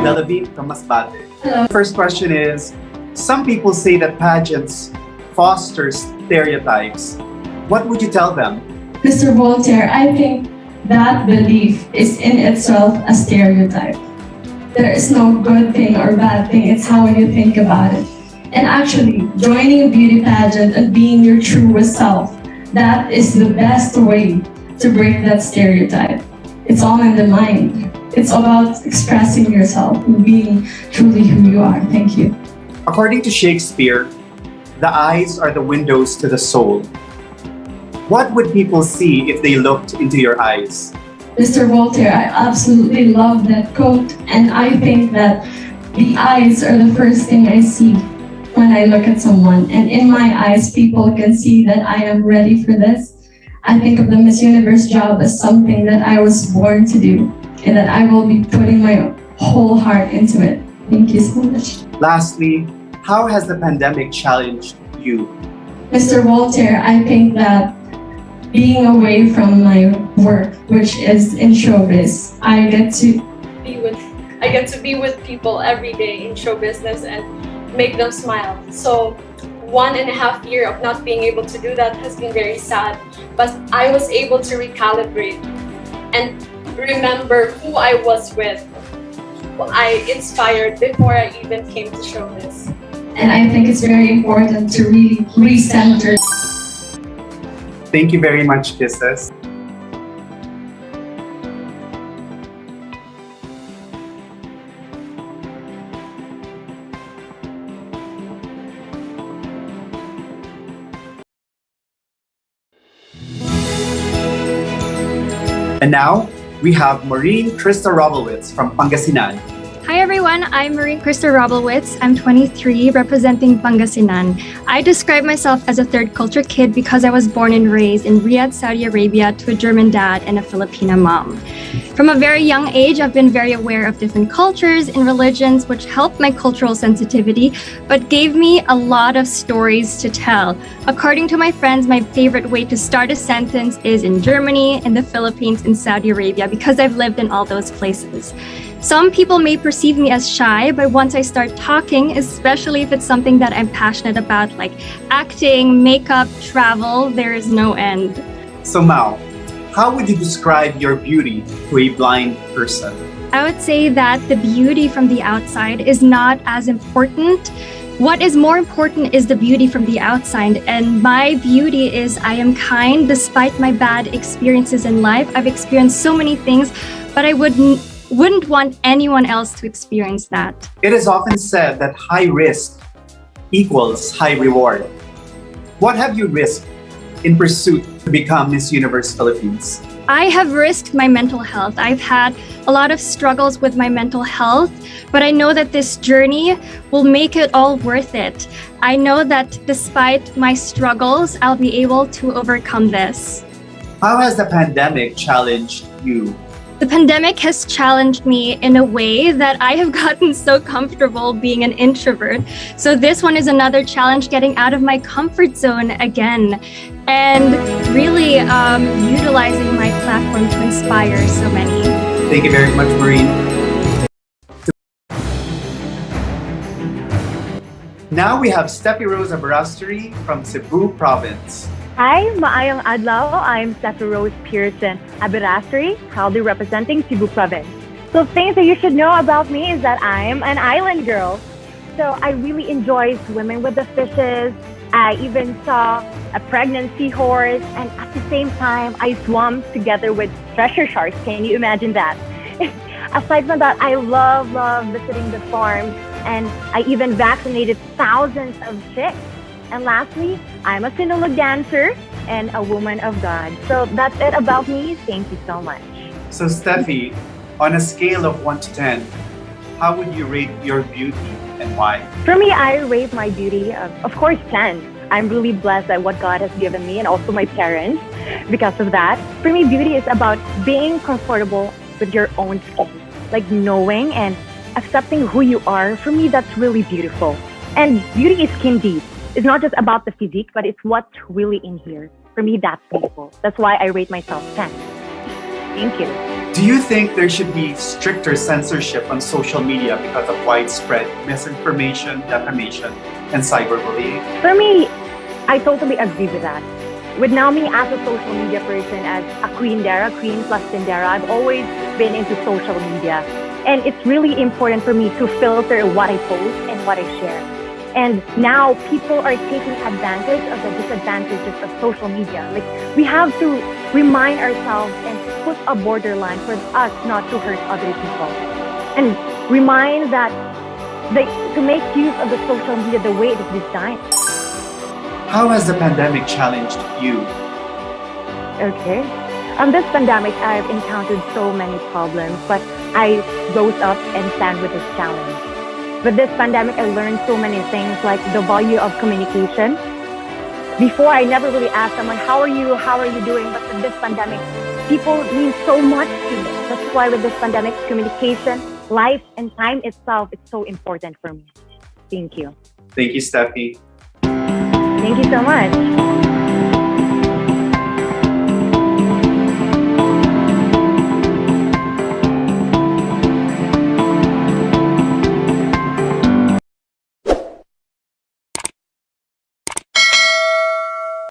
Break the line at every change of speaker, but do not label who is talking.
Delavine from Masbate.
Hello.
First question is, some people say that pageants foster stereotypes. What would you tell them?
Mr. Voltaire, I think that belief is in itself a stereotype. There is no good thing or bad thing, it's how you think about it. And actually, joining a beauty pageant and being your truest self, that is the best way to break that stereotype. It's all in the mind. It's about expressing yourself and being truly who you are. Thank you.
According to Shakespeare, the eyes are the windows to the soul. What would people see if they looked into your eyes?
Mr. Voltaire, I absolutely love that quote, and I think that the eyes are the first thing I see when I look at someone. And in my eyes, people can see that I am ready for this. I think of the Miss Universe job as something that I was born to do, and that I will be putting my whole heart into it. Thank you so much.
Lastly, how has the pandemic challenged you?
Mr. Voltaire, I think that being away from my work, which is in showbiz, I get to be with people every day in show business and make them smile. So 1.5 years of not being able to do that has been very sad, but I was able to recalibrate and remember who I was with, who I inspired before I even came to showbiz. And I think it's very important to really recenter.
Thank you very much, Kisses. And now, we have Maureen Krista Robowitz from Pangasinan.
Hi everyone, I'm Maureen Krista Robelwitz. I'm 23, representing Pangasinan. I describe myself as a third culture kid because I was born and raised in Riyadh, Saudi Arabia to a German dad and a Filipina mom. From a very young age, I've been very aware of different cultures and religions, which helped my cultural sensitivity, but gave me a lot of stories to tell. According to my friends, my favorite way to start a sentence is in Germany, in the Philippines, and Saudi Arabia, because I've lived in all those places. Some people may perceive me as shy, but once I start talking, especially if it's something that I'm passionate about, like acting, makeup, travel, there is no end.
So Mao, how would you describe your beauty to a blind person?
I would say that the beauty from the outside is not as important. What is more important is the beauty from the outside. And my beauty is I am kind despite my bad experiences in life. I've experienced so many things, but I wouldn't want anyone else to experience that.
It is often said that high risk equals high reward. What have you risked in pursuit to become Miss Universe Philippines?
I have risked my mental health. I've had a lot of struggles with my mental health, but I know that this journey will make it all worth it. I know that despite my struggles, I'll be able to overcome this.
How has the pandemic challenged you?
The pandemic has challenged me in a way that I have gotten so comfortable being an introvert. So this one is another challenge, getting out of my comfort zone again, and really utilizing my platform to inspire so many.
Thank you very much, Maureen. Now we have Steffi Rosa Barasteri from Cebu Province.
Hi, maayong adlaw. I'm Stephanie Rose Pearson Abirastri, proudly representing Cebu Province. So things that you should know about me is that I'm an island girl. So I really enjoy swimming with the fishes. I even saw a pregnant seahorse, and at the same time, I swam together with treasure sharks. Can you imagine that? Aside from that, I love visiting the farms, and I even vaccinated thousands of chicks. And lastly, I'm a Sinulog dancer and a woman of God. So that's it about me. Thank you so much.
So Steffi, on a scale of 1 to 10, how would you rate your beauty and why?
For me, I rate my beauty, of course, 10. I'm really blessed at what God has given me and also my parents because of that. For me, beauty is about being comfortable with your own skin, like knowing and accepting who you are. For me, that's really beautiful. And beauty is skin deep. It's not just about the physique, but it's what's really in here. For me, that's beautiful. That's why I rate myself 10. Thank you.
Do you think there should be stricter censorship on social media because of widespread misinformation, defamation, and cyberbullying?
For me, I totally agree with that. With now me as a social media person, as a queen plus Tindera, I've always been into social media. And it's really important for me to filter what I post and what I share. And now people are taking advantage of the disadvantages of social media. Like, we have to remind ourselves and put a borderline for us not to hurt other people. And remind that to make use of the social media the way it is designed.
How has the pandemic challenged you?
Okay. This pandemic, I've encountered so many problems, but I rose up and stand with this challenge. With this pandemic, I learned so many things, like the value of communication. Before, I never really asked someone, how are you doing? But with this pandemic, people mean so much to me. That's why with this pandemic, communication, life, and time itself is so important for me. Thank you.
Thank you, Steffi.
Thank you so much.